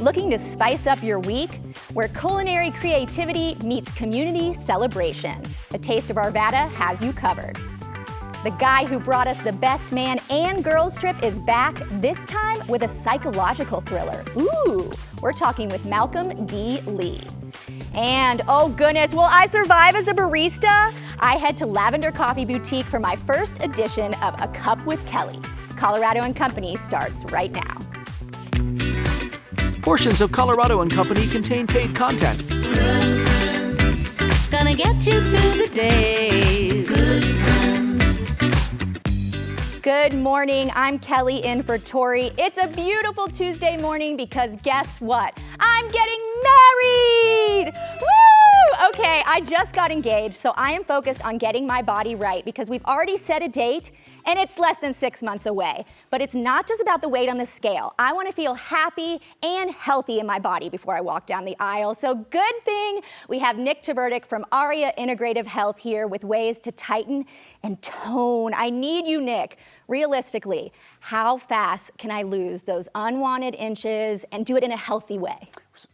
Looking to spice up your week? Where culinary creativity meets community celebration. The Taste of Arvada has you covered. The guy who brought us the best man and girls trip is back, this time with a psychological thriller. Ooh, we're talking with Malcolm D. Lee. And oh goodness, will I survive as a barista? I head to Lavender Coffee Boutique for my first edition of A Cup with Kelly. Colorado & Company starts right now. Portions of Colorado & Company contain paid content. Good friends, gonna get you through the day. Good friends. Good morning, I'm Kelly in for Tori. It's a beautiful Tuesday morning because guess what? I'm getting married! Woo! Okay, I just got engaged, so I am focused on getting my body right because we've already set a date and it's less than 6 months away. But it's not just about the weight on the scale. I want to feel happy and healthy in my body before I walk down the aisle. So good thing we have Nick Tverdik from ARIA Integrative Health here with ways to tighten and tone. I need you, Nick. Realistically, how fast can I lose those unwanted inches and do it in a healthy way?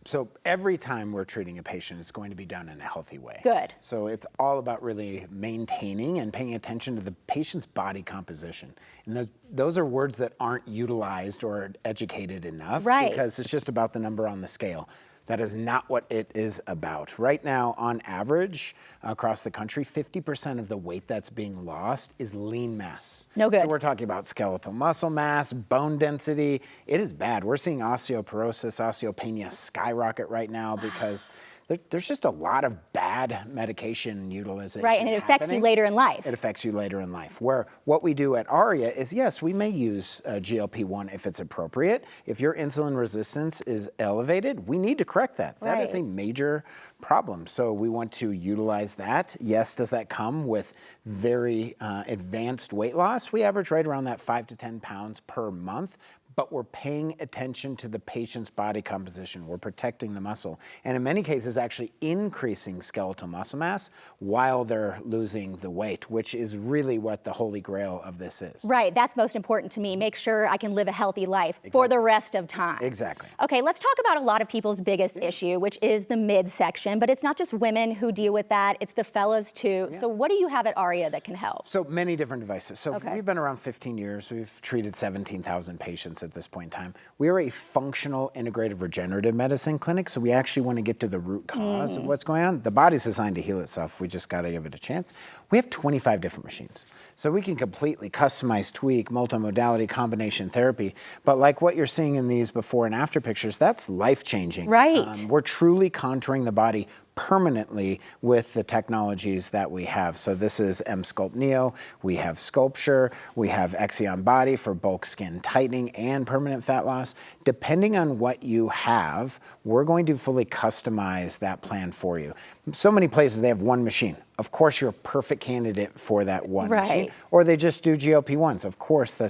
So every time we're treating a patient, it's going to be done in a healthy way. Good. So it's all about really maintaining and paying attention to the patient's body composition. And those are words that aren't utilized or educated enough, right? Because it's just about the number on the scale. That is not what it is about. Right now, on average, across the country, 50% of the weight that's being lost is lean mass. No good. So we're talking about skeletal muscle mass, bone density. It is bad. We're seeing osteoporosis, osteopenia skyrocket right now because there's just a lot of bad medication utilization. Right, and it affects you later in life. It affects you later in life. Where what we do at ARIA is, yes, we may use GLP-1 if it's appropriate. If your insulin resistance is elevated, we need to correct that. Right. That is a major problem. So we want to utilize that. Yes, does that come with very advanced weight loss? We average right around that 5 to 10 pounds per month. But we're paying attention to the patient's body composition. We're protecting the muscle. And in many cases, actually increasing skeletal muscle mass while they're losing the weight, which is really what the holy grail of this is. Right, that's most important to me. Make sure I can live a healthy life for the rest of time. Exactly. Okay, let's talk about a lot of people's biggest issue, which is the midsection. But it's not just women who deal with that, it's the fellas too. Yeah. So what do you have at ARIA that can help? So many different devices. So we've been around 15 years. We've treated 17,000 patients at this point in time. We are a functional integrative regenerative medicine clinic, so we actually want to get to the root cause of what's going on. The body's designed to heal itself. We just got to give it a chance. We have 25 different machines. So we can completely customize, tweak, multimodality, combination therapy. But like what you're seeing in these before and after pictures, that's life-changing. Right. We're truly contouring the body permanently with the technologies that we have. So this is M-Sculpt Neo, we have Sculpture, we have Exion Body for bulk skin tightening and permanent fat loss. Depending on what you have, we're going to fully customize that plan for you. So many places they have one machine. Of course, you're a perfect candidate for that one machine. Or they just do GLP-1s. Of course,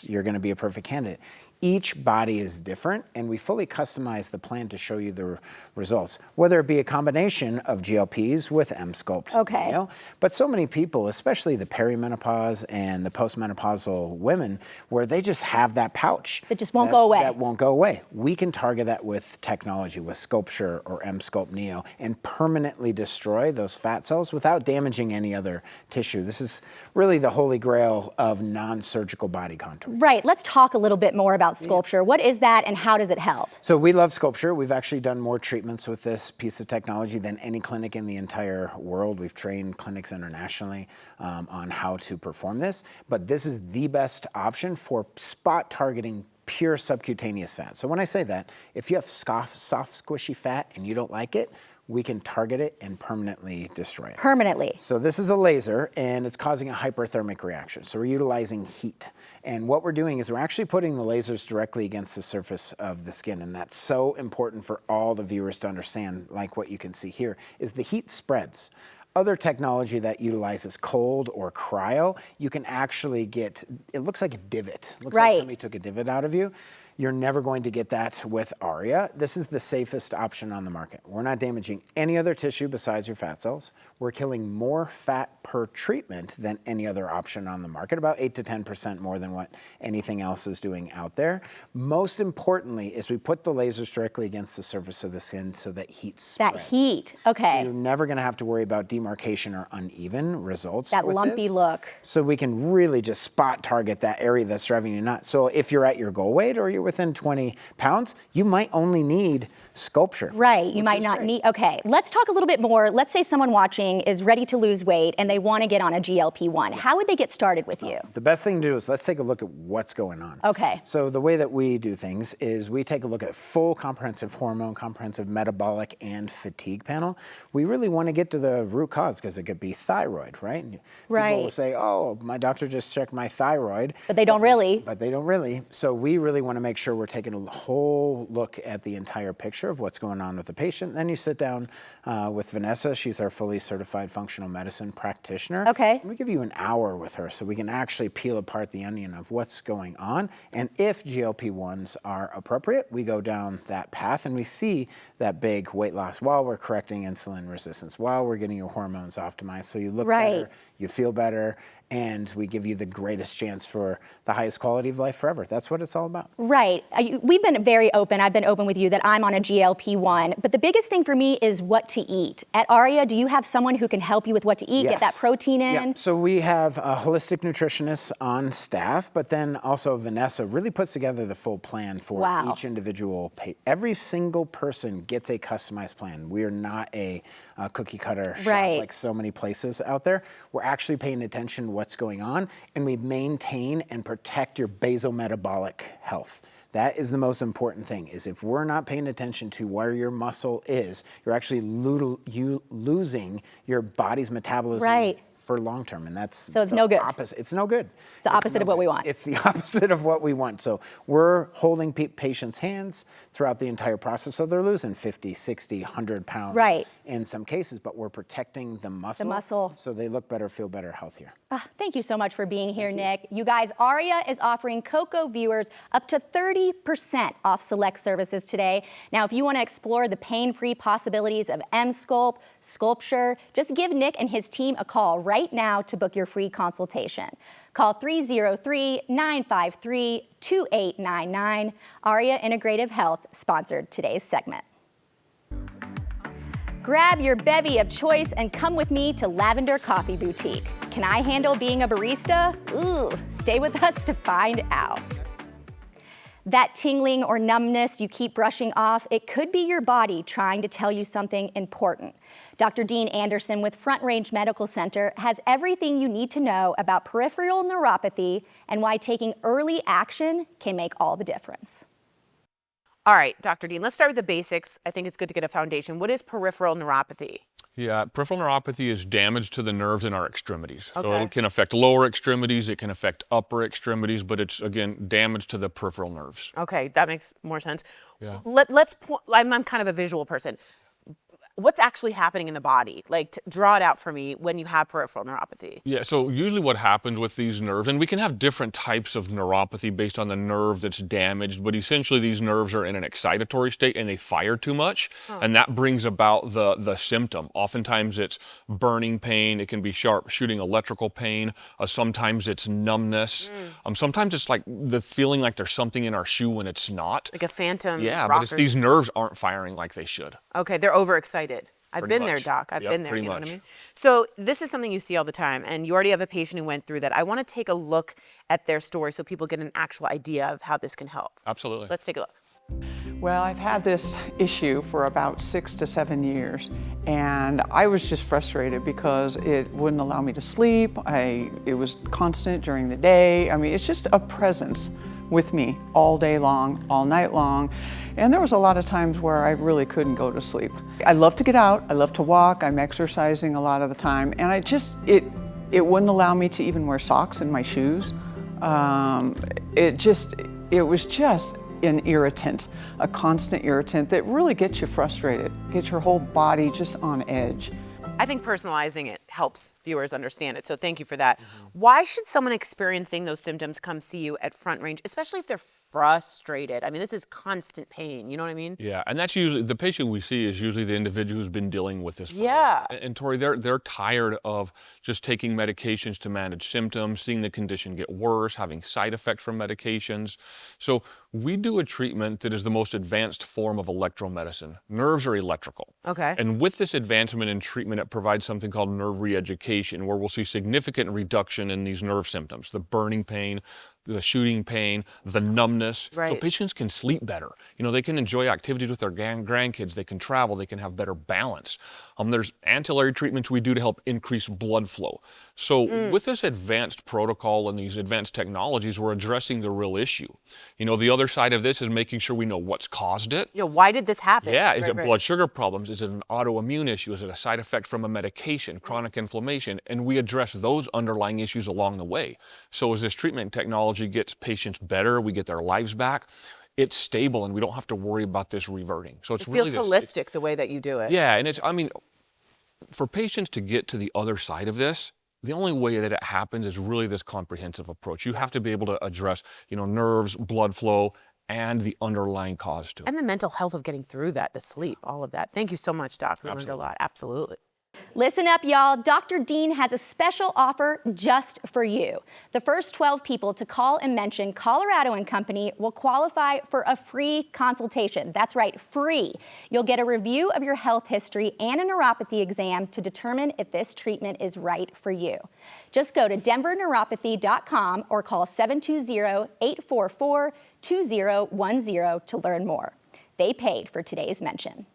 you're going to be a perfect candidate. Each body is different, and we fully customize the plan to show you the results, whether it be a combination of GLPs with M-Sculpt. Okay. But so many people, especially the perimenopause and the postmenopausal women, where they just have that pouch. That just won't go away. That won't go away. We can target that with technology, with Sculpture or M-Sculpt Neo, and permanently destroy those fat cells without damaging any other tissue. This is really the holy grail of non-surgical body contour. Right, let's talk a little bit more about Sculpture. What is that and how does it help? So we love Sculpture. We've actually done more treatments with this piece of technology than any clinic in the entire world. We've trained clinics internationally on how to perform this, but this is the best option for spot targeting pure subcutaneous fat. So when I say that, if you have soft, squishy fat and you don't like it, we can target it and permanently destroy it. Permanently. So this is a laser, and it's causing a hyperthermic reaction. So we're utilizing heat. And what we're doing is we're actually putting the lasers directly against the surface of the skin. And that's so important for all the viewers to understand, like what you can see here, is the heat spreads. Other technology that utilizes cold or cryo, you can actually get, it looks like a divot. It looks like somebody took a divot out of you. You're never going to get that with Aria. This is the safest option on the market. We're not damaging any other tissue besides your fat cells. We're killing more fat per treatment than any other option on the market, about 8 to 10% more than what anything else is doing out there. Most importantly is we put the lasers directly against the surface of the skin so that heat spreads. That heat, okay. So you're never gonna have to worry about demarcation or uneven results. That with lumpy this. look. So we can really just spot target that area that's driving you nuts. So if you're at your goal weight or you're within 20 pounds, you might only need sculpture. Right, you might not need, okay. Let's talk a little bit more. Let's say someone watching is ready to lose weight and they want to get on a GLP-1. How would they get started with you? The best thing to do is let's take a look at what's going on. Okay. So the way that we do things is we take a look at full comprehensive hormone, comprehensive metabolic, and fatigue panel. We really want to get to the root cause because it could be thyroid, right? And people will say, oh, my doctor just checked my thyroid. But they don't really. But they don't really. So we really want to make sure we're taking a whole look at the entire picture of what's going on with the patient. Then you sit down with Vanessa. She's our fully certified functional medicine practitioner. Okay. And we give you an hour with her so we can actually peel apart the onion of what's going on. And if GLP-1s are appropriate, we go down that path and we see that big weight loss while we're correcting insulin resistance, while we're getting your hormones optimized. So you look better, you feel better, and we give you the greatest chance for the highest quality of life forever. That's what it's all about. Right. We've been very open. I've been open with you that I'm on a GLP-1. But the biggest thing for me is what to eat. At Aria, do you have someone who can help you with what to eat, get that protein in? Yeah. So we have a holistic nutritionist on staff, but then also Vanessa really puts together the full plan for each individual patient. Every single person gets a customized plan. We are not a cookie cutter shop like so many places out there. We're actually paying attention to what's going on, and we maintain and protect your basal metabolic health. That is the most important thing, is if we're not paying attention to where your muscle is, you're actually losing your body's metabolism for long term, and that's so it's no good. Opposite. It's no good. It's the opposite of what we want. It's the opposite of what we want. So we're holding patients' hands throughout the entire process, so they're losing 50, 60, 100 pounds in some cases, but we're protecting the muscle, so they look better, feel better, healthier. Thank you so much for being here, Nick. You guys, Aria is offering Coco viewers up to 30% off select services today. Now, if you want to explore the pain-free possibilities of M-Sculpt, Sculpture, just give Nick and his team a call right now to book your free consultation. Call 303-953-2899. Aria Integrative Health sponsored today's segment. Grab your bevy of choice and come with me to Lavender Coffee Boutique. Can I handle being a barista? Ooh, stay with us to find out. That tingling or numbness you keep brushing off, it could be your body trying to tell you something important. Dr. Dean Anderson with Front Range Medical Center has everything you need to know about peripheral neuropathy and why taking early action can make all the difference. All right, Dr. Dean, let's start with the basics. I think it's good to get a foundation. What is peripheral neuropathy? Yeah, peripheral neuropathy is damage to the nerves in our extremities. So it can affect lower extremities, it can affect upper extremities, but it's, again, damage to the peripheral nerves. Okay, that makes more sense. Yeah. I'm kind of a visual person. What's actually happening in the body? Like, draw it out for me when you have peripheral neuropathy. Yeah, so usually what happens with these nerves, and we can have different types of neuropathy based on the nerve that's damaged, but essentially these nerves are in an excitatory state and they fire too much, and that brings about the symptom. Oftentimes it's burning pain, it can be sharp shooting electrical pain, sometimes it's numbness, sometimes it's like the feeling like there's something in our shoe when it's not. Like a phantom Yeah, rocker. but it's these nerves aren't firing like they should. Okay, they're overexcited. I've been there, Doc. I've been there, you know what I mean? So this is something you see all the time, and you already have a patient who went through that. I want to take a look at their story so people get an actual idea of how this can help. Absolutely. Let's take a look. Well, I've had this issue for about 6 to 7 years, and I was just frustrated because it wouldn't allow me to sleep. It was constant during the day. I mean, it's just a presence with me all day long, all night long. And there was a lot of times where I really couldn't go to sleep. I love to get out, I love to walk, I'm exercising a lot of the time, and it wouldn't allow me to even wear socks in my shoes. It was just an irritant, a constant irritant that really gets you frustrated, gets your whole body just on edge. I think personalizing it helps viewers understand it. So thank you for that. Why should someone experiencing those symptoms come see you at Front Range, especially if they're frustrated? I mean, this is constant pain. You know what I mean? Yeah, and that's usually the patient we see is usually the individual who's been dealing with this. For Yeah. And Tori, they're tired of just taking medications to manage symptoms, seeing the condition get worse, having side effects from medications. So we do a treatment that is the most advanced form of electromedicine. Nerves are electrical. Okay. And with this advancement in treatment, it provides something called nerve re-education, where we'll see significant reduction in these nerve symptoms, the burning pain, the shooting pain, the numbness. So Right. patients can sleep better. You know, they can enjoy activities with their grandkids, they can travel, they can have better balance. There's ancillary treatments we do to help increase blood flow. So with this advanced protocol and these advanced technologies, we're addressing the real issue. You know, the other side of this is making sure we know what's caused it. You know, why did this happen? Yeah, is Right, it right. blood sugar problems? Is it an autoimmune issue? Is it a side effect from a medication, chronic inflammation? And we address those underlying issues along the way. So as this treatment technology gets patients better, we get their lives back, it's stable and we don't have to worry about this reverting. So it's It feels really holistic the way that you do it. Yeah, and I mean, for patients to get to the other side of this, the only way that it happens is really this comprehensive approach. You have to be able to address, you know, nerves, blood flow, and the underlying cause to it. And the mental health of getting through that, the sleep, all of that. Thank you so much, Doc. We learned a lot. Absolutely. Listen up, y'all. Dr. Dean has a special offer just for you. The first 12 people to call and mention Colorado & Company will qualify for a free consultation. That's right, free. You'll get a review of your health history and a neuropathy exam to determine if this treatment is right for you. Just go to denverneuropathy.com or call 720-844-2010 to learn more. They paid for today's mention.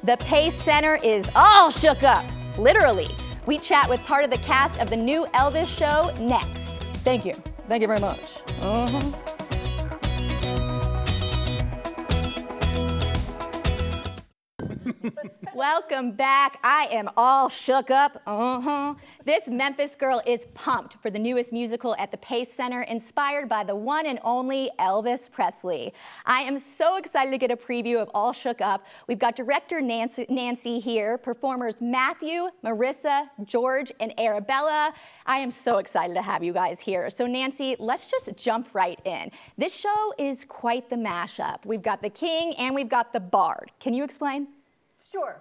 The Pace Center is all shook up, literally. We chat with part of the cast of the new Elvis show next. Thank you. Thank you very much. Welcome back. I am all shook up. This Memphis girl is pumped for the newest musical at the Pace Center, inspired by the one and only Elvis Presley. I am so excited to get a preview of All Shook Up. We've got director Nancy here, performers Matthew, Marissa, George, and Arabella. I am so excited to have you guys here. So Nancy, let's just jump right in. This show is quite the mashup. We've got the king and we've got the bard. Can you explain? Sure.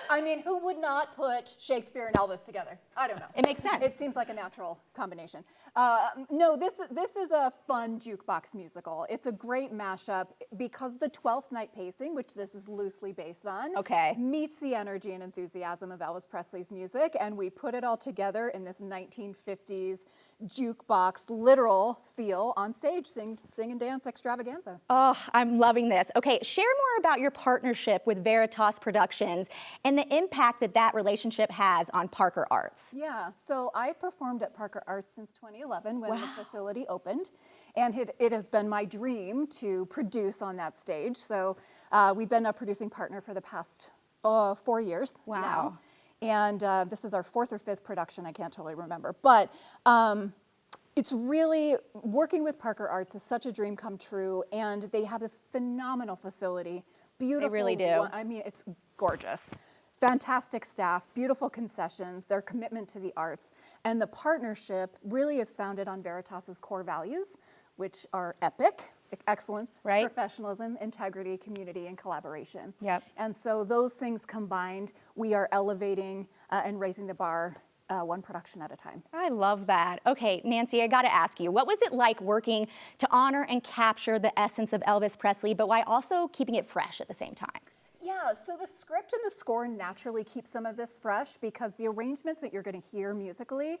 I mean, who would not put Shakespeare and Elvis together? I don't know. It makes sense. It seems like a natural combination. No, this is a fun jukebox musical. It's a great mashup because the 12th Night Pacing, which this is loosely based on, meets the energy and enthusiasm of Elvis Presley's music, and we put it all together in this 1950s jukebox literal feel on stage, sing and dance extravaganza. Oh, I'm loving this. Okay, share more about your partnership with Veritas Productions and the impact that that relationship has on Parker Arts. Yeah, so I've performed at Parker Arts since 2011 when the facility opened, and it has been my dream to produce on that stage. So we've been a producing partner for the past 4 years now. And this is our 4th or 5th production, I can't totally remember. But it's really, working with Parker Arts is such a dream come true, and they have this phenomenal facility. Beautiful. They really do. I mean, it's gorgeous. Fantastic staff, beautiful concessions, their commitment to the arts. And the partnership really is founded on Veritas's core values, which are epic, excellence, professionalism, integrity, community, and collaboration. Yep. And so those things combined, we are elevating and raising the bar one production at a time. I love that. Okay, Nancy, I gotta ask you, what was it like working to honor and capture the essence of Elvis Presley, but while also keeping it fresh at the same time? Yeah, so the script and the score naturally keep some of this fresh because the arrangements that you're going to hear musically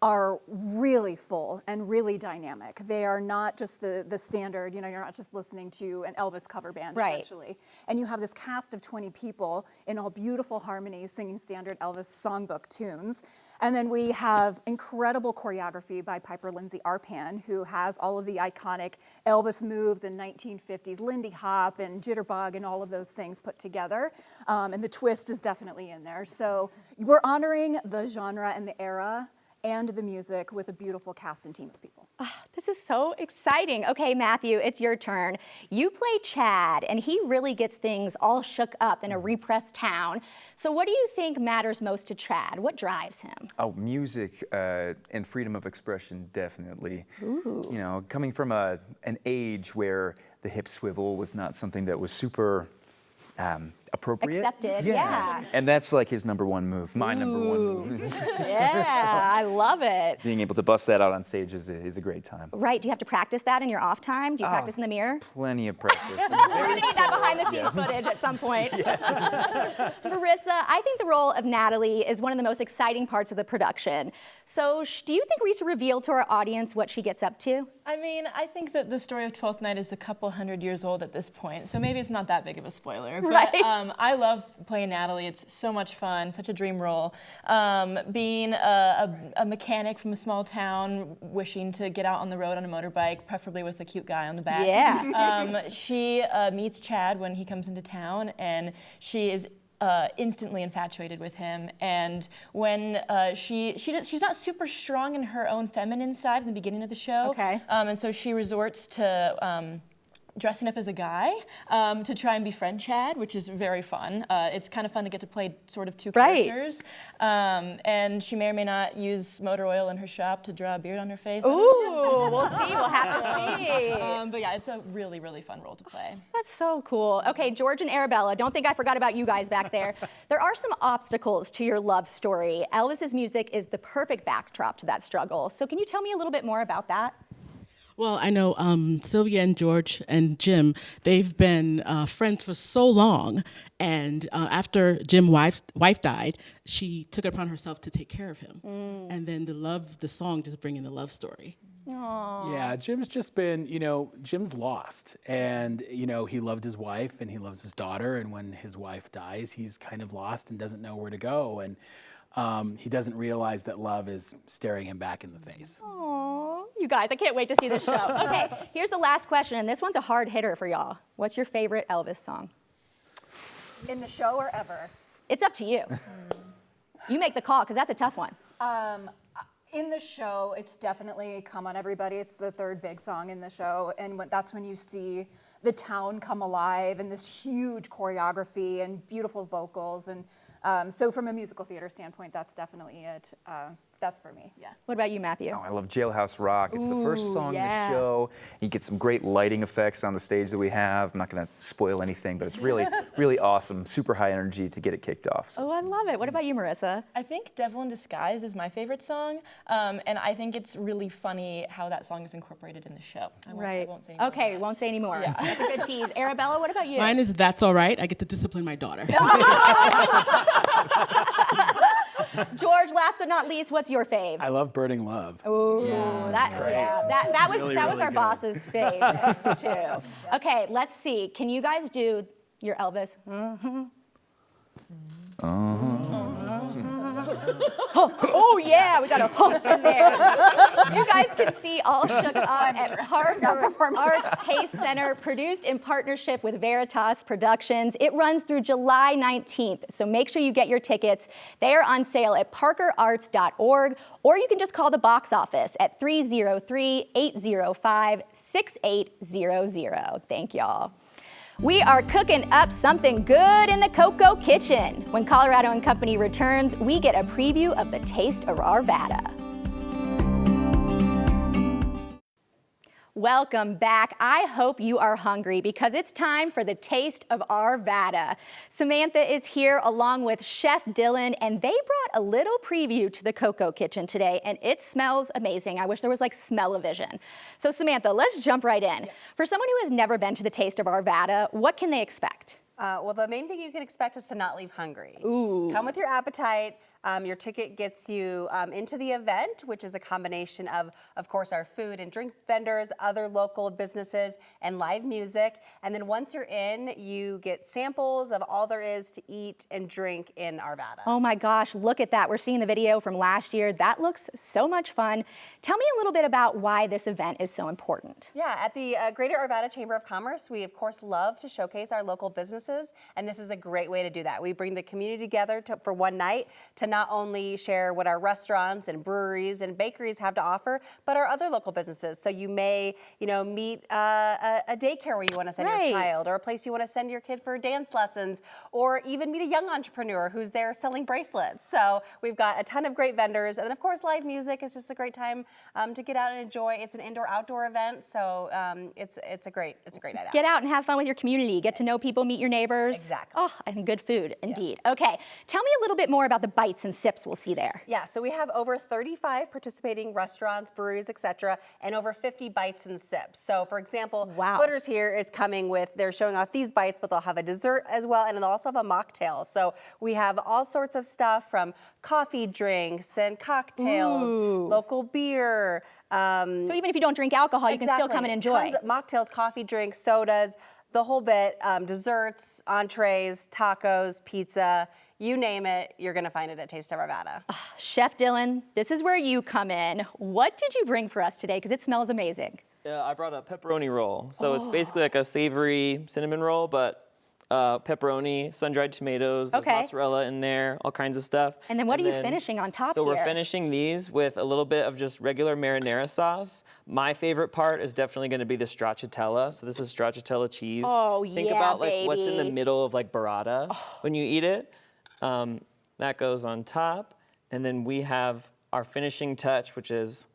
are really full and really dynamic. They are not just the standard, you know, you're not just listening to an Elvis cover band, essentially. And you have this cast of 20 people in all beautiful harmonies singing standard Elvis songbook tunes. And then we have incredible choreography by Piper Lindsay Arpan, who has all of the iconic Elvis moves in 1950s, Lindy Hop and Jitterbug and all of those things put together. And the twist is definitely in there. So we're honoring the genre and the era and the music with a beautiful cast and team of people. This is so exciting. Okay, Matthew, it's your turn. You play Chad, and he really gets things all shook up in a repressed town. So what do you think matters most to Chad? What drives him? Oh, music and freedom of expression, definitely. Ooh. You know, coming from an age where the hip swivel was not something that was super appropriate. Accepted, yeah. And that's like his number one move, my number one move. Yeah, I love it. Being able to bust that out on stage is a great time. Right, do you have to practice that in your off time? Do you practice in the mirror? Plenty of practice. We're gonna need that behind the scenes footage at some point. Marissa, I think the role of Natalie is one of the most exciting parts of the production. So do you think we should reveal to our audience what she gets up to? I mean, I think that the story of 12th Night is a couple hundred years old at this point, so maybe it's not that big of a spoiler. But Right. I love playing Natalie. It's so much fun, such a dream role. Being a mechanic from a small town, wishing to get out on the road on a motorbike, preferably with a cute guy on the back. Yeah. She meets Chad when he comes into town, and she is instantly infatuated with him. And when she's not super strong in her own feminine side in the beginning of the show. Okay. And so she resorts to dressing up as a guy to try and befriend Chad, which is very fun. It's kind of fun to get to play sort of two characters. And she may or may not use motor oil in her shop to draw a beard on her face. Ooh, we'll see, we'll have to see. But yeah, it's a really, really fun role to play. That's so cool. Okay, George and Arabella, don't think I forgot about you guys back there. There are some obstacles to your love story. Elvis's music is the perfect backdrop to that struggle. So can you tell me a little bit more about that? Well, I know Sylvia and George and Jim, they've been friends for so long. And after Jim's wife died, she took it upon herself to take care of him. And then the song just bringing the love story. Aww. Yeah, Jim's just been, Jim's lost. And, he loved his wife and he loves his daughter. And when his wife dies, he's kind of lost and doesn't know where to go. And he doesn't realize that love is staring him back in the face. Aww. You guys, I can't wait to see this show. Okay, here's the last question, and this one's a hard hitter for y'all. What's your favorite Elvis song? In the show or ever? It's up to you. You make the call, because that's a tough one. In the show, it's definitely Come On Everybody. It's the third big song in the show, and that's when you see the town come alive and this huge choreography and beautiful vocals. And so from a musical theater standpoint, that's definitely it. That's for me. Yeah. What about you, Matthew? Oh, I love Jailhouse Rock. It's the first song in yeah. the show. You get some great lighting effects on the stage that we have. I'm not going to spoil anything, but it's really, really awesome. Super high energy to get it kicked off. So. Oh, I love it. What about you, Marissa? I think Devil in Disguise is my favorite song, and I think it's really funny how that song is incorporated in the show. I won't say anything. Okay, won't say anymore. Yeah. That's a good tease. Arabella, what about you? Mine is That's All Right. I get to discipline my daughter. George, last but not least, what's your fave? I love Burning Love. Ooh, that was really our good. boss's fave too. Okay, let's see. Can you guys do your Elvis? Oh yeah, we got a hook in there. You guys can see All Shook Up at Parker Arts Pace Center, produced in partnership with Veritas Productions. It runs through July 19th, so make sure you get your tickets. They are on sale at parkerarts.org, or you can just call the box office at 303-805-6800. Thank y'all. We are cooking up something good in the Cocoa Kitchen. When Colorado and Company returns, we get a preview of the Taste of Arvada. Welcome back. I hope you are hungry because it's time for the Taste of Arvada. Samantha is here along with Chef Dylan, and they brought a little preview to the Cocoa Kitchen today, and it smells amazing. I wish there was like smell-o-vision. So Samantha, let's jump right in. Yeah. For someone who has never been to the Taste of Arvada, what can they expect? Well, the main thing you can expect is to not leave hungry. Ooh. Come with your appetite. Your ticket gets you into the event, which is a combination of course, our food and drink vendors, other local businesses, and live music. And then once you're in, you get samples of all there is to eat and drink in Arvada. Oh my gosh, look at that. We're seeing the video from last year. That looks so much fun. Tell me a little bit about why this event is so important. Yeah, at the Greater Arvada Chamber of Commerce, we of course love to showcase our local businesses, and this is a great way to do that. We bring the community together for one night to not only share what our restaurants and breweries and bakeries have to offer, but our other local businesses. So you may, meet a daycare where you want to send your child, or a place you want to send your kid for dance lessons, or even meet a young entrepreneur who's there selling bracelets. So we've got a ton of great vendors, and then of course live music is just a great time to get out and enjoy. It's an indoor-outdoor event, so it's a great night out. Get out and have fun with your community. Get to know people, meet your neighbors. Exactly. Oh, and good food, indeed. Okay, tell me a little bit more about the bites and sips we'll see there. Yeah, so we have over 35 participating restaurants, breweries, etc., and over 50 bites and sips. So, for example, Footers here is coming with, they're showing off these bites, but they'll have a dessert as well, and they'll also have a mocktail. So we have all sorts of stuff from coffee drinks and cocktails, local beer. So even if you don't drink alcohol, you can still come and enjoy. Tons of mocktails, coffee drinks, sodas, the whole bit, desserts, entrees, tacos, pizza, you name it, you're gonna find it at Taste of Arvada. Chef Dylan, this is where you come in. What did you bring for us today? Because it smells amazing. Yeah, I brought a pepperoni roll. So it's basically like a savory cinnamon roll, but pepperoni, sun-dried tomatoes, there's mozzarella in there, all kinds of stuff. And then what are you finishing on top So here? we're finishing these with a little bit of just regular marinara sauce. My favorite part is definitely going to be the stracciatella. So this is stracciatella cheese. Oh, Think about like what's in the middle of like burrata when you eat it. That goes on top. And then we have our finishing touch, which is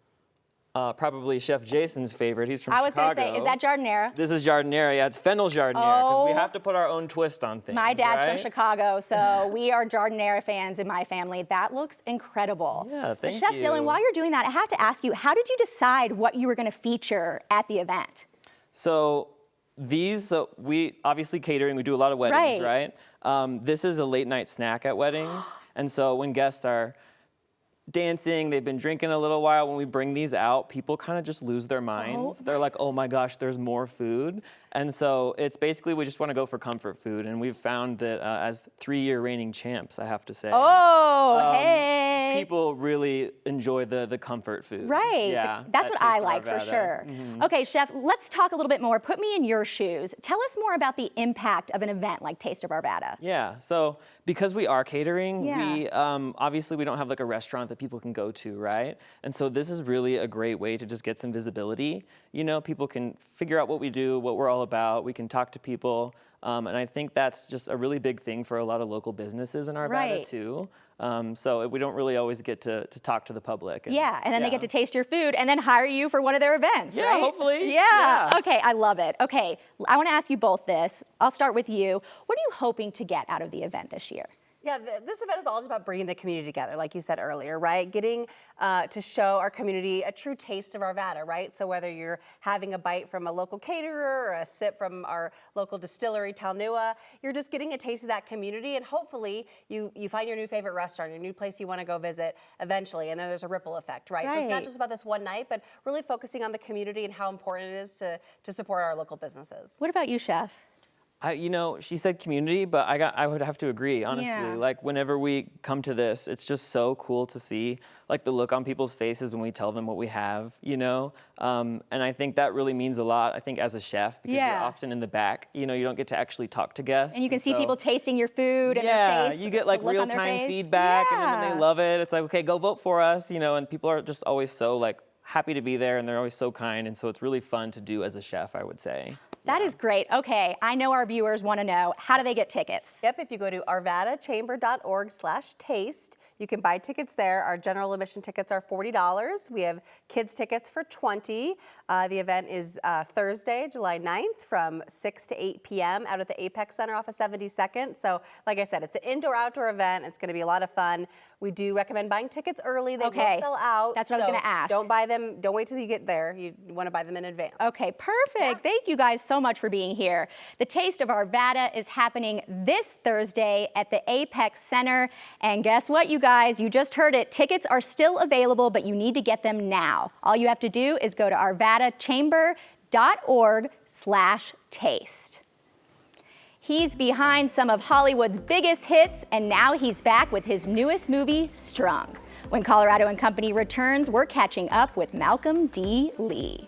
probably Chef Jason's favorite. He's from Chicago. I was going to say, is that jardinera? This is jardinera. Yeah, it's fennel jardinera because we have to put our own twist on things. My dad's from right? Chicago, so we are jardinera fans in my family. That looks incredible. Yeah, thank Chef you. Dylan, while you're doing that, I have to ask you, how did you decide what you were going to feature at the event? So we obviously catering, we do a lot of weddings, right? This is a late night snack at weddings. And so when guests are dancing, they've been drinking a little while, when we bring these out, people kind of just lose their minds. They're like, oh my gosh, there's more food. And so it's basically, we just want to go for comfort food. And we've found that as 3-year reigning champs, I have to say. Hey. People really enjoy the comfort food. Right. Yeah. That's what I Taste of like for Arvada. sure. Okay, Chef, let's talk a little bit more. Put me in your shoes. Tell us more about the impact of an event like Taste of Arvada. Yeah, so because we are catering, we obviously we don't have like a restaurant that people can go to, right? And so this is really a great way to just get some visibility. You know, people can figure out what we do, what we're all about. We can talk to people. And I think that's just a really big thing for a lot of local businesses in Arvada too. So we don't really always get to talk to the public. And then they get to taste your food and then hire you for one of their events, Yeah, right? hopefully. Yeah. Okay, I love it. Okay, I want to ask you both this. I'll start with you. What are you hoping to get out of the event this year? Yeah, this event is all just about bringing the community together, like you said earlier, right? Getting to show our community a true taste of Arvada, right? So whether you're having a bite from a local caterer or a sip from our local distillery, Talnua, you're just getting a taste of that community, and hopefully you find your new favorite restaurant, your new place you want to go visit eventually, and then there's a ripple effect, right? So it's not just about this one night, but really focusing on the community and how important it is to support our local businesses. What about you, Chef? You know, she said community, but I would have to agree, honestly. Yeah. Like, whenever we come to this, it's just so cool to see, like, the look on people's faces when we tell them what we have, you know? And I think that really means a lot, I think, as a chef, because you're often in the back. You know, you don't get to actually talk to guests. And you can see people tasting your food and their face. You get, like, real-time feedback, and then when they love it, it's like, okay, go vote for us, you know? And people are just always so, like, happy to be there, and they're always so kind, and so it's really fun to do as a chef, I would say. That is great. Okay, I know our viewers want to know, how do they get tickets? Yep, if you go to arvadachamber.org/taste, you can buy tickets there. Our general admission tickets are $40. We have kids tickets for $20. The event is Thursday, July 9th from 6 to 8 p.m. out at the Apex Center off of 72nd. So like I said, it's an indoor-outdoor event. It's going to be a lot of fun. We do recommend buying tickets early. They will sell out. That's what I was going to ask. Don't buy them. Don't wait till you get there. You want to buy them in advance. Okay, perfect. Thank you guys so much for being here. The Taste of Arvada is happening this Thursday at the Apex Center. And guess what, you guys? You just heard it. Tickets are still available, but you need to get them now. All you have to do is go to arvadachamber.org/taste. He's behind some of Hollywood's biggest hits, and now he's back with his newest movie, Strung. When Colorado and Company returns, we're catching up with Malcolm D. Lee.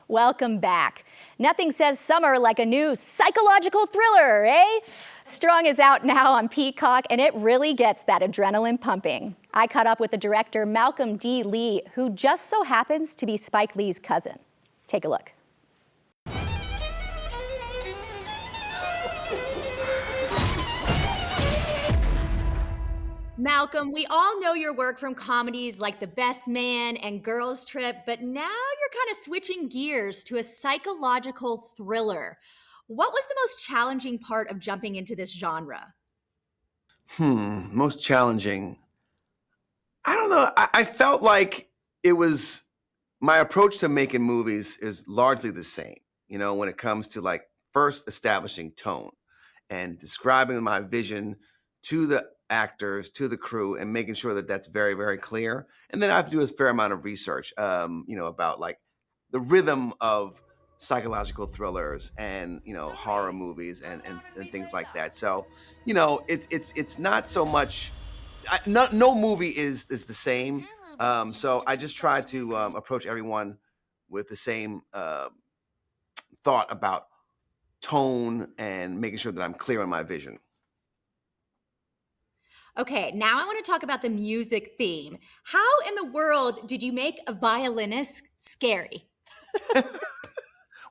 Welcome back. Nothing says summer like a new psychological thriller, eh? Strung is out now on Peacock, and it really gets that adrenaline pumping. I caught up with the director, Malcolm D. Lee, who just so happens to be Spike Lee's cousin. Take a look. Malcolm, we all know your work from comedies like The Best Man and Girls Trip, but now you're kind of switching gears to a psychological thriller. What was the most challenging part of jumping into this genre? Most challenging. I don't know. I felt like it was, my approach to making movies is largely the same, you know, when it comes to like first establishing tone and describing my vision to the actors, to the crew, and making sure that that's very, very clear. And then I have to do a fair amount of research, you know, about like the rhythm of psychological thrillers and, you know, horror movies and things like that. So, you know, it's not so much, no movie is the same. So I just try to approach everyone with the same thought about tone and making sure that I'm clear on my vision. Okay, now I want to talk about the music theme. How in the world did you make a violinist scary?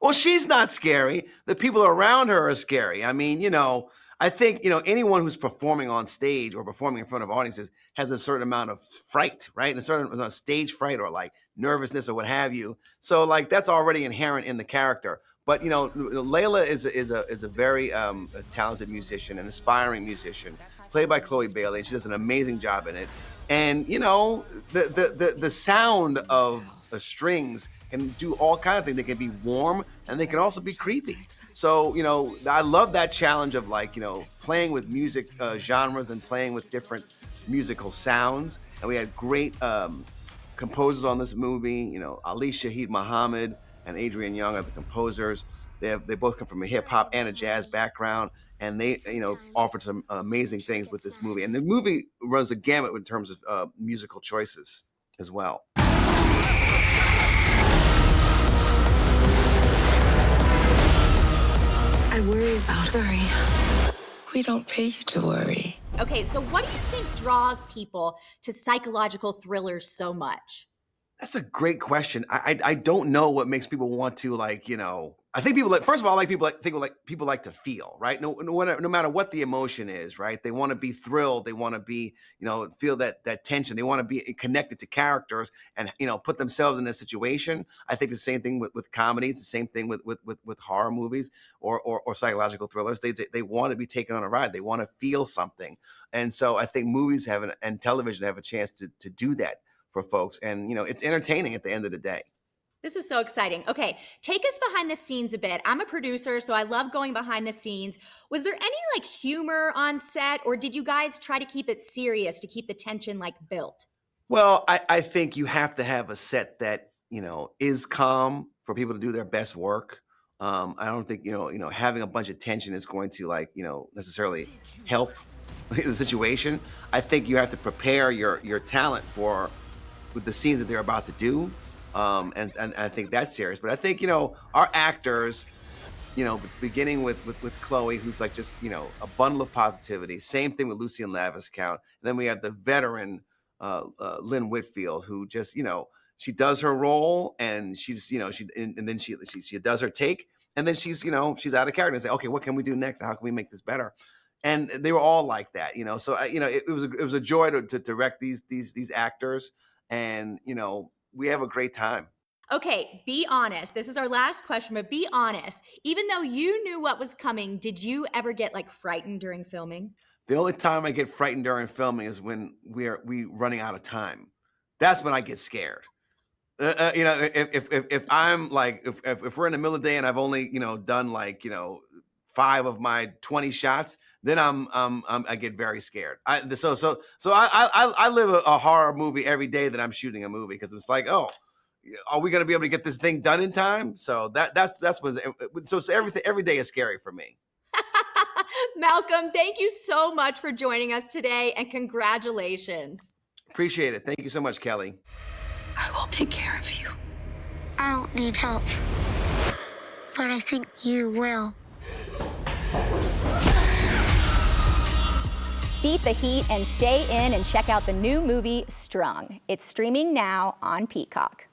Well, she's not scary. The people around her are scary. I mean, you know, I think, you know, anyone who's performing on stage or performing in front of audiences has a certain amount of fright, right? And a certain amount of stage fright or like nervousness or what have you. So like that's already inherent in the character. But, you know, Layla is a very talented musician, an aspiring musician, played by Chloe Bailey, and she does an amazing job in it. And, you know, the sound of the strings can do all kinds of things. They can be warm and they can also be creepy. So, you know, I love that challenge of like, you know, playing with music genres and playing with different musical sounds. And we had great composers on this movie, you know, Ali Shaheed Muhammad and Adrian Young are the composers. They both come from a hip hop and a jazz background, and they, you know, offered some amazing things with this movie. And the movie runs the gamut in terms of musical choices as well. I worry about Sorry. We don't pay you to worry. Okay, so what do you think draws people to psychological thrillers so much? That's a great question. I don't know what makes people want to, like, you know, I think people like, first of all, people like to feel, right? No matter what the emotion is, right? They want to be thrilled. They want to be, you know, feel that tension. They want to be connected to characters and, you know, put themselves in a situation. I think the same thing with comedies, the same thing with horror movies or psychological thrillers. They want to be taken on a ride. They want to feel something. And so I think movies and television have a chance to do that for folks. And, you know, it's entertaining at the end of the day. This is so exciting. Okay, take us behind the scenes a bit. I'm a producer, so I love going behind the scenes. Was there any like humor on set, or did you guys try to keep it serious to keep the tension like built? Well, I think you have to have a set that, you know, is calm for people to do their best work. I don't think, you know, having a bunch of tension is going to, like, you know, necessarily help the situation. I think you have to prepare your talent with the scenes that they're about to do. And I think that's serious. But I think, you know, our actors, you know, beginning with Chloe, who's like just, you know, a bundle of positivity. Same thing with Lucy and Laviscount. And then we have the veteran Lynn Whitfield, who just, you know, she does her role and she's, you know, and then she does her take, and then she's, you know, she's out of character and say, okay, what can we do next? How can we make this better? And they were all like that, you know. So you know, it was a joy to direct these actors. And, you know, we have a great time. Okay, be honest. This is our last question, but be honest. Even though you knew what was coming, did you ever get like frightened during filming? The only time I get frightened during filming is when we running out of time. That's when I get scared. You know, if I'm like, if we're in the middle of the day and I've only, you know, done like, you know, 5 of my 20 shots, then I get very scared. So I live a horror movie every day that I'm shooting a movie, because it's like, oh, are we going to be able to get this thing done in time? So that's what. So every day is scary for me. Malcolm, thank you so much for joining us today, and congratulations. Appreciate it. Thank you so much, Kelly. I will take care of you. I don't need help. but I think you will. Beat the heat and stay in and check out the new movie, Strung. It's streaming now on Peacock.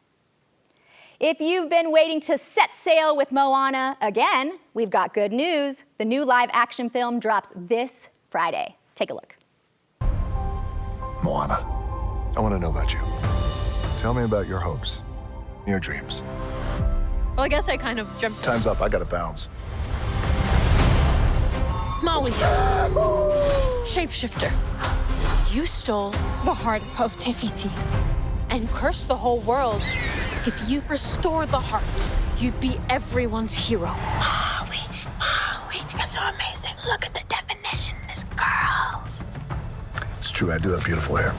If you've been waiting to set sail with Moana again, we've got good news. The new live action film drops this Friday. Take a look. Moana, I want to know about you. Tell me about your hopes, your dreams. Well, I guess I kind of jumped. Time's up, I gotta bounce. Maui. Shapeshifter. You stole the heart of Te-Fiti and cursed the whole world. If you restore the heart, you'd be everyone's hero. Maui, you're so amazing. Look at the definition, this girls. It's true, I do have beautiful hair.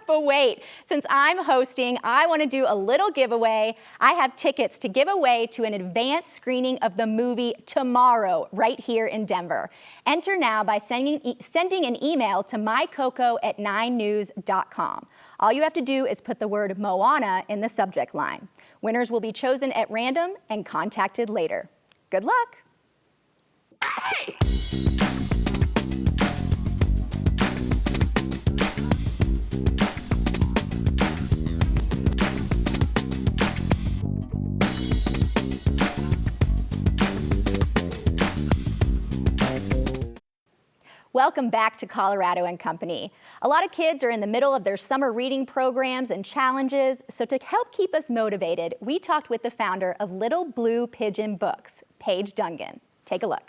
But wait, since I'm hosting, I want to do a little giveaway. I have tickets to give away to an advanced screening of the movie tomorrow, right here in Denver. Enter now by sending an email to mycoco@9news.com. All you have to do is put the word Moana in the subject line. Winners will be chosen at random and contacted later. Good luck. Hey! Welcome back to Colorado and Company. A lot of kids are in the middle of their summer reading programs and challenges, so to help keep us motivated, we talked with the founder of Little Blue Pigeon Books, Paige Dungan. Take a look.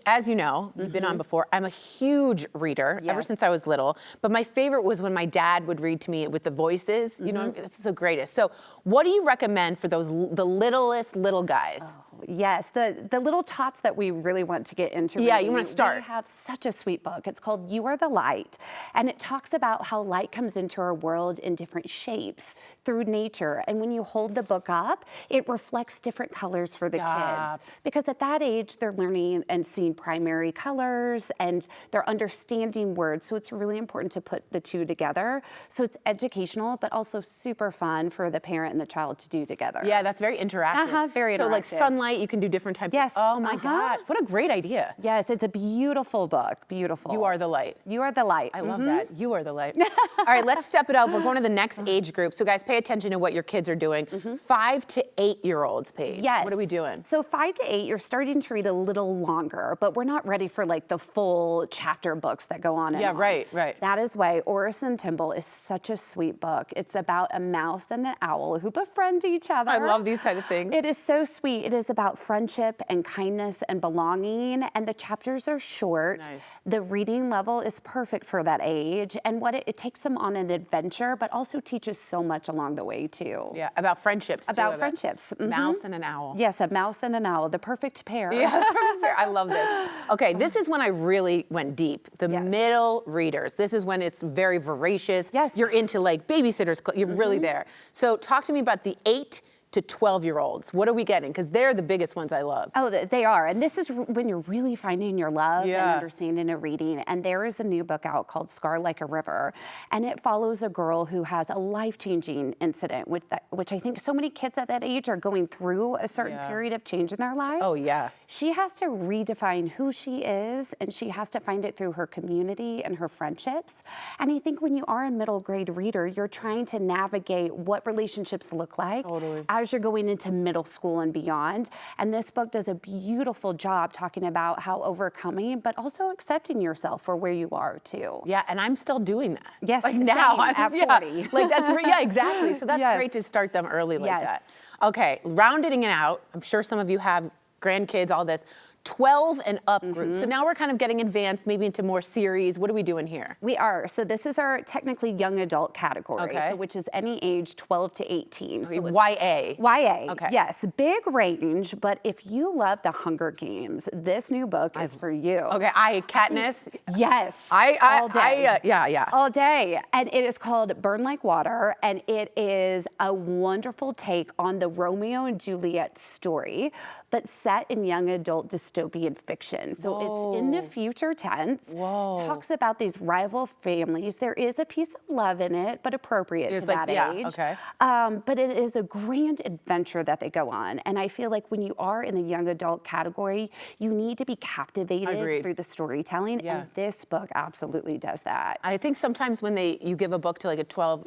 As you know, you've been on before, I'm a huge reader ever since I was little, but my favorite was when my dad would read to me with the voices, you know, it's the greatest. So what do you recommend for those, the littlest little guys? Oh, yes, the little tots that we really want to get into. Yeah, reading. you want to start. We have such a sweet book. It's called You Are the Light, and it talks about how light comes into our world in different shapes through nature. And when you hold the book up, it reflects different colors for the kids. Because at that age, they're learning and seeing primary colors and they're understanding words. So it's really important to put the two together. So it's educational, but also super fun for the parent and the child to do together. Yeah, that's very interactive. Very interactive. So like sunlight, you can do different types. Yes. Oh my God, what a great idea. Yes, it's a beautiful book, beautiful. You Are the Light. You Are the Light. I love that. You are the light. All right, let's step it up. We're going to the next age group. So guys, pay attention to what your kids are doing. 5 to 8-year-olds, Paige. Yes. What are we doing? So 5 to 8, you're starting to read a little longer, but we're not ready for like the full chapter books that go on and on. Right. That is why Orison Timble is such a sweet book. It's about a mouse and an owl who befriend each other. I love these kind of things. It is so sweet. It is about friendship and kindness and belonging, and the chapters are short. Nice. The reading level is perfect for that age, and what it takes them on an adventure, but also teaches so much along the way too. Yeah, about friendships. About friendships. Mouse and an owl. Yes, a mouse and an owl, the perfect pair. Yeah, perfect pair. I love this. Okay, this is when I really went deep. The middle readers. This is when it's very voracious. Yes. You're into like Babysitter's Club. You're really there. So talk to me about the 8 to 12-year-olds. What are we getting? Because they're the biggest ones I love. Oh, they are. And this is when you're really finding your love and understanding a reading. And there is a new book out called Scar Like a River. And it follows a girl who has a life-changing incident, which I think so many kids at that age are going through a certain period of change in their lives. Oh, yeah. She has to redefine who she is, and she has to find it through her community and her friendships. And I think when you are a middle grade reader, you're trying to navigate what relationships look like as you're going into middle school and beyond. And this book does a beautiful job talking about how overcoming, but also accepting yourself for where you are too. Yeah, and I'm still doing that. Yes, like now I'm at 40. Like that's exactly. So that's great to start them early like that. Okay, rounding it out. I'm sure some of you have grandkids, all this. 12 and up group. So now we're kind of getting advanced, maybe into more series. What are we doing here? We are. So this is our technically young adult category, Okay. so which is any age 12 to 18. Okay, So YA. YA, Okay. yes, big range, but if you love the Hunger Games, this new book is for you. Okay, Katniss. Yes, all day. Yeah. All day. And it is called Burn Like Water, and it is a wonderful take on the Romeo and Juliet story, but set in young adult dystopian dystopian fiction. So it's in the future tense. Talks about these rival families. There is a piece of love in it, but appropriate to that age. Okay. But it is a grand adventure that they go on. And I feel like when you are in the young adult category, you need to be captivated through the storytelling. And this book absolutely does that. I think sometimes when you give a book to like a 12,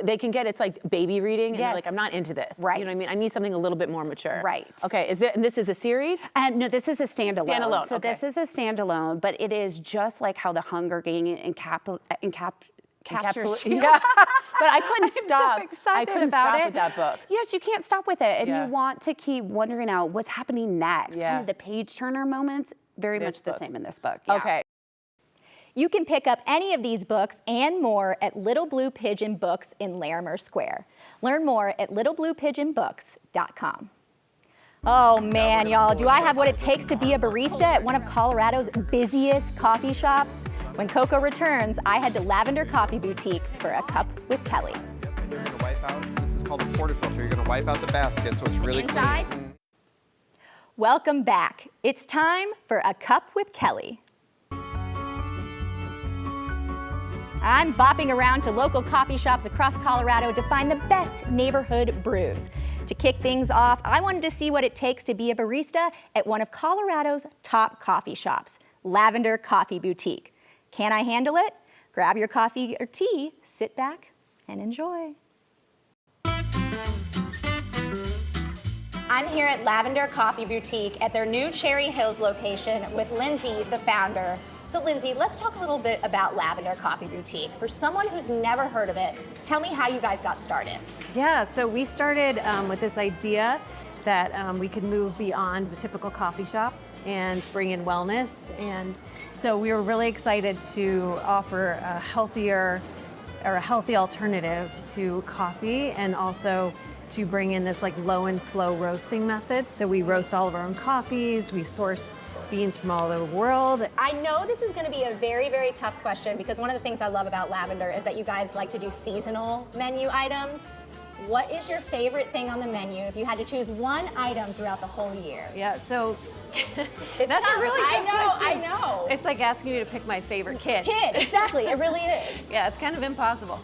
they can get, it's like baby reading, and they're like, I'm not into this. Right. You know what I mean? I need something a little bit more mature. Right. Okay, and this is a series? No, this is a standalone. Standalone, So this is a standalone, but it is just like how the Hunger Games captures you. Yeah. But I couldn't stop. So excited I couldn't about stop it. with that book. Yes, you can't stop with it. And you want to keep wondering out what's happening next. Yeah. Kind of the page turner moments, very much the same in this book. Yeah. Okay. You can pick up any of these books and more at Little Blue Pigeon Books in Larimer Square. Learn more at littlebluepigeonbooks.com. Oh man, y'all, do I have what it takes to be a barista at one of Colorado's busiest coffee shops? When Coco returns, I head to Lavender Coffee Boutique for a cup with Kelly. You're gonna wipe out, this is called a portafilter. You're gonna wipe out the basket so it's really Inside. clean. Welcome back. It's time for a cup with Kelly. I'm bopping around to local coffee shops across Colorado to find the best neighborhood brews. To kick things off, I wanted to see what it takes to be a barista at one of Colorado's top coffee shops, Lavender Coffee Boutique. Can I handle it? Grab your coffee or tea, sit back, and enjoy. I'm here at Lavender Coffee Boutique at their new Cherry Hills location with Lindsay, the founder. So Lindsay, let's talk a little bit about Lavender Coffee Boutique. For someone who's never heard of it, tell me how you guys got started. Yeah, so we started with this idea that we could move beyond the typical coffee shop and bring in wellness. And so we were really excited to offer a healthy alternative to coffee, and also to bring in this like low and slow roasting method. So we roast all of our own coffees, we source beans from all over the world. I know this is going to be a very, very tough question because one of the things I love about Lavender is that you guys like to do seasonal menu items. What is your favorite thing on the menu if you had to choose one item throughout the whole year? Yeah, so it's that's tough. a really good question. I know. It's like asking you to pick my favorite kid. Exactly, it really is. Yeah, it's kind of impossible.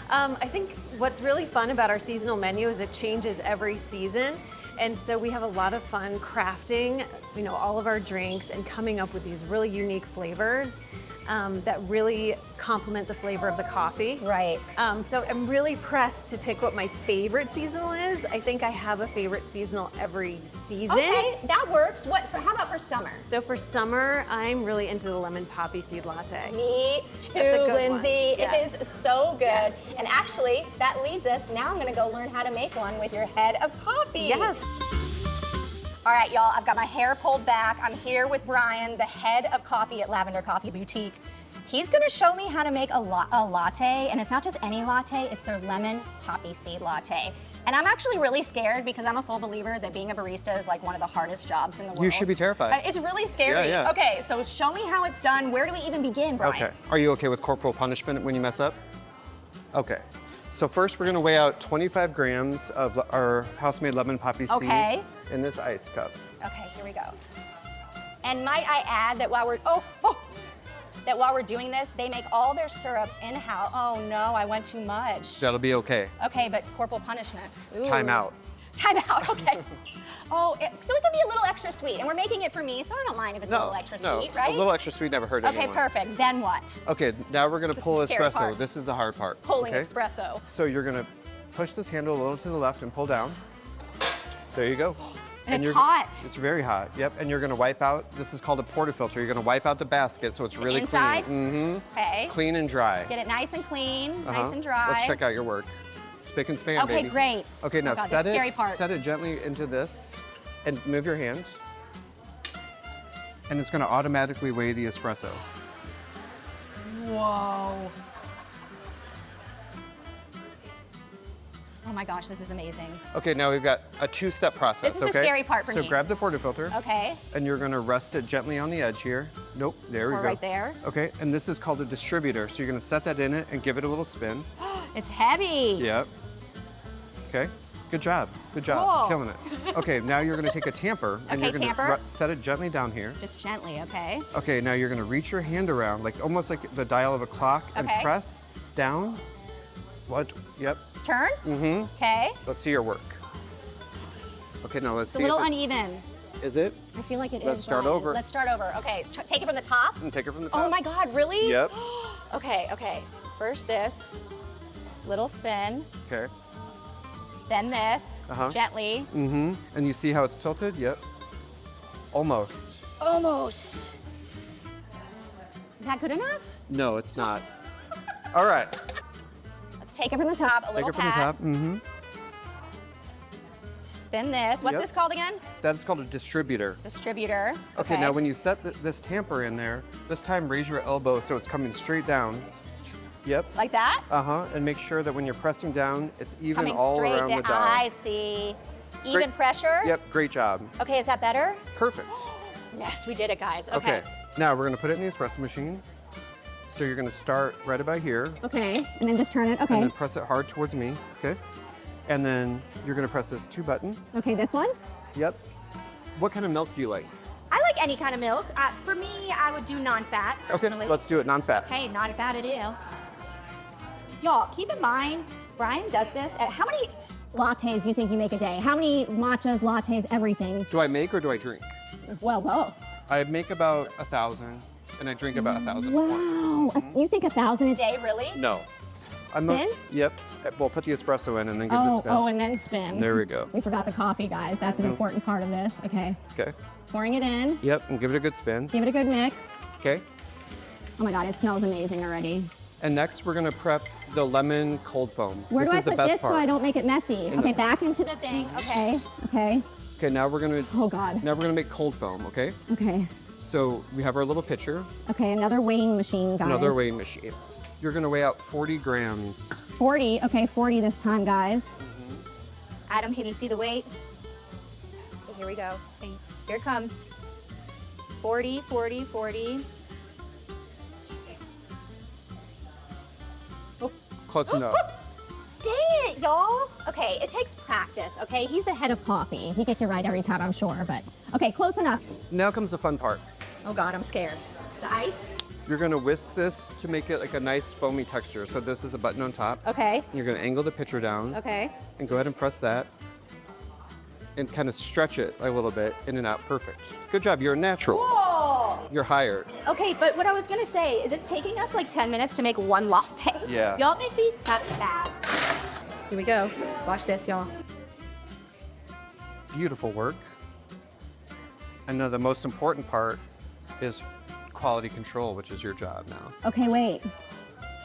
I think what's really fun about our seasonal menu is it changes every season. And so we have a lot of fun crafting, all of our drinks and coming up with these really unique flavors that really complement the flavor of the coffee. Right. So I'm really pressed to pick what my favorite seasonal is. I think I have a favorite seasonal every season. Okay, that works. How about for summer? So for summer, I'm really into the lemon poppy seed latte. Me too, Lindsay. It is so good. Yes. And actually, that leads us, now I'm gonna go learn how to make one with your head of coffee. Yes. All right, y'all, I've got my hair pulled back. I'm here with Brian, the head of coffee at Lavender Coffee Boutique. He's gonna show me how to make a latte, and it's not just any latte, it's their lemon poppy seed latte. And I'm actually really scared because I'm a full believer that being a barista is like one of the hardest jobs in the world. You should be terrified. It's really scary. Yeah. Okay, so show me how it's done. Where do we even begin, Brian? Okay, are you okay with corporal punishment when you mess up? Okay. So first we're gonna weigh out 25 grams of our house-made lemon poppy seed in this ice cup. Okay, here we go. And might I add that while we're doing this, they make all their syrups in-house. Oh no, I went too much. That'll be okay. Okay, but corporal punishment. Ooh. Time out. Time out, okay. So it could be a little extra sweet, and we're making it for me, so I don't mind if it's a little extra sweet, right? A little extra sweet never hurt anyone. Okay, perfect. Then what? Okay, now we're gonna pull is the scary espresso. part. This is the hard part. Pulling espresso. So you're gonna push this handle a little to the left and pull down. There you go. And it's hot. It's very hot, yep. And you're gonna wipe out, this is called a portafilter. You're gonna wipe out the basket so it's really inside? clean. Okay. Clean and dry. Get it nice and clean, nice and dry. Let's check out your work. Spick and span, okay, baby. Great. Okay, now God, set the scary part. Set it gently into this and move your hand. And it's gonna automatically weigh the espresso. Whoa. Oh my gosh, this is amazing. Okay, now we've got a two-step process, This is the scary part for me. So grab the portafilter. Okay. And you're gonna rest it gently on the edge here. Nope, there we go. Right there. Okay, and this is called a distributor. So you're gonna set that in it and give it a little spin. It's heavy. Yep. Okay, Good job. Good job. Cool. Killing it. Okay, now you're gonna take a tamper and Okay, you're gonna tamper. set it gently down here. Just gently, okay. Okay, now you're gonna reach your hand around, like almost like the dial of a clock, and Okay. press down. What? Yep. Turn? Mm-hmm. Okay. Let's see your work. Okay, now let's It's a see. little if it- uneven. Is it? I feel like it is. Let's start Brian. over. Let's start over. Okay, take it from the top. And take it from the top. Oh my God, really? Yep. Okay, okay. First this, little spin, Okay. then this, gently. Mm-hmm. And you see how it's tilted? Yep. Almost. Almost. Is that good enough? No, it's not. All right. Let's take it from the top, a Take little it from the pat. top. Mm-hmm. Spin this. What's Yep. this called again? That's called a distributor. Distributor. Okay, now when you set this tamper in there, this time raise your elbow so it's coming straight down. Yep. Like that? Uh-huh, and make sure that when you're pressing down, it's even Coming all straight around down. the dial. I see. Even Great. pressure? Yep, great job. Okay, is that better? Perfect. Yes, we did it, guys. Okay. Now we're gonna put it in the espresso machine. So you're gonna start right about here. Okay, and then just turn it. And Okay. then press it hard towards me, okay? And then you're gonna press this 2 button. Okay, this one? Yep. What kind of milk do you like? I like any kind of milk. For me, I would do non-fat, personally. Okay, let's do it non-fat. Okay, non-fat it is. Y'all, keep in mind, Brian does this. How many lattes do you think you make a day? How many matchas, lattes, everything? Do I make or do I drink? Well, both. I make about 1,000 and I drink about 1,000. Wow, you think 1,000 a day, really? No. Spin? Yep. We'll put the espresso in and then give it a spin. Oh, and then spin. There we go. We forgot the coffee, guys. That's an important part of this. Okay, Okay. pouring it in. Yep, and give it a good spin. Give it a good mix. Okay. Oh my God, it smells amazing already. And next we're gonna prep the lemon cold foam. Where this do I is the put best this part. so I don't make it messy? In Okay, the- back into the thing. Okay, okay, Okay, now we're gonna. Oh God. Now we're gonna make cold foam. Okay. okay. So we have our little pitcher, Okay, another weighing machine, guys. another weighing machine. You're gonna weigh out 40 grams. 40, okay, 40 this time, guys. Adam, can you see the weight? Okay, here we go. Okay, here it comes. 40, 40, 40. Close enough. Dang it, y'all. Okay, it takes practice, okay? He's the head of coffee. He gets it right every time, I'm sure, but okay, close enough. Now comes the fun part. Oh God, I'm scared. To ice? You're gonna whisk this to make it like a nice foamy texture. So this is a button on top. Okay, You're gonna angle the pitcher down. okay. And go ahead and press that. And kind of stretch it a little bit in and out. Perfect. Good job, you're a natural. Cool. You're hired. Okay, but what I was gonna say is it's taking us like 10 minutes to make one latte. Yeah. Y'all make me such bad. Here we go. Watch this, y'all. Beautiful work. And now the most important part is quality control, which is your job now. Okay, wait.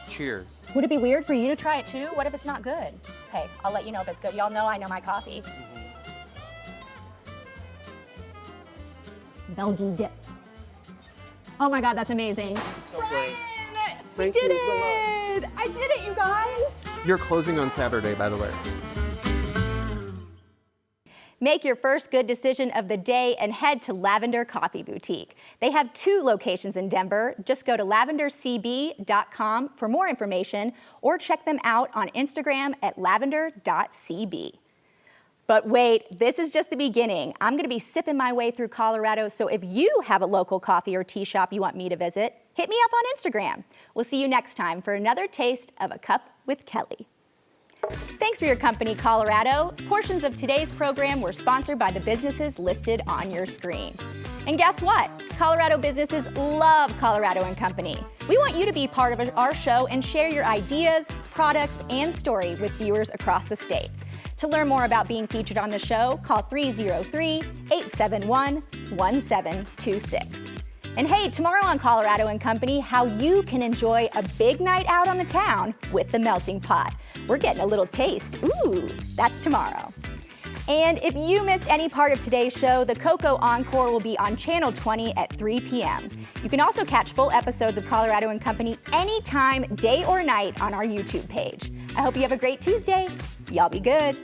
Cheers. Would it be weird for you to try it too? What if it's not good? Okay, I'll let you know if it's good. Y'all know I know my coffee. Belgian dip. Oh my God, that's amazing. Brian, we did it! I did it, you guys! You're closing on Saturday, by the way. Make your first good decision of the day and head to Lavender Coffee Boutique. They have 2 locations in Denver. Just go to lavendercb.com for more information or check them out on Instagram at lavender.cb. But wait, this is just the beginning. I'm gonna be sipping my way through Colorado, so if you have a local coffee or tea shop you want me to visit, hit me up on Instagram. We'll see you next time for another taste of A Cup with Kelly. Thanks for your company, Colorado. Portions of today's program were sponsored by the businesses listed on your screen. And guess what? Colorado businesses love Colorado & Company. We want you to be part of our show and share your ideas, products, and story with viewers across the state. To learn more about being featured on the show, call 303-871-1726. And hey, tomorrow on Colorado & Company, how you can enjoy a big night out on the town with the Melting Pot. We're getting a little taste. Ooh, that's tomorrow. And if you missed any part of today's show, the Coco Encore will be on Channel 20 at 3 p.m. You can also catch full episodes of Colorado & Company anytime, day or night, on our YouTube page. I hope you have a great Tuesday. Y'all be good.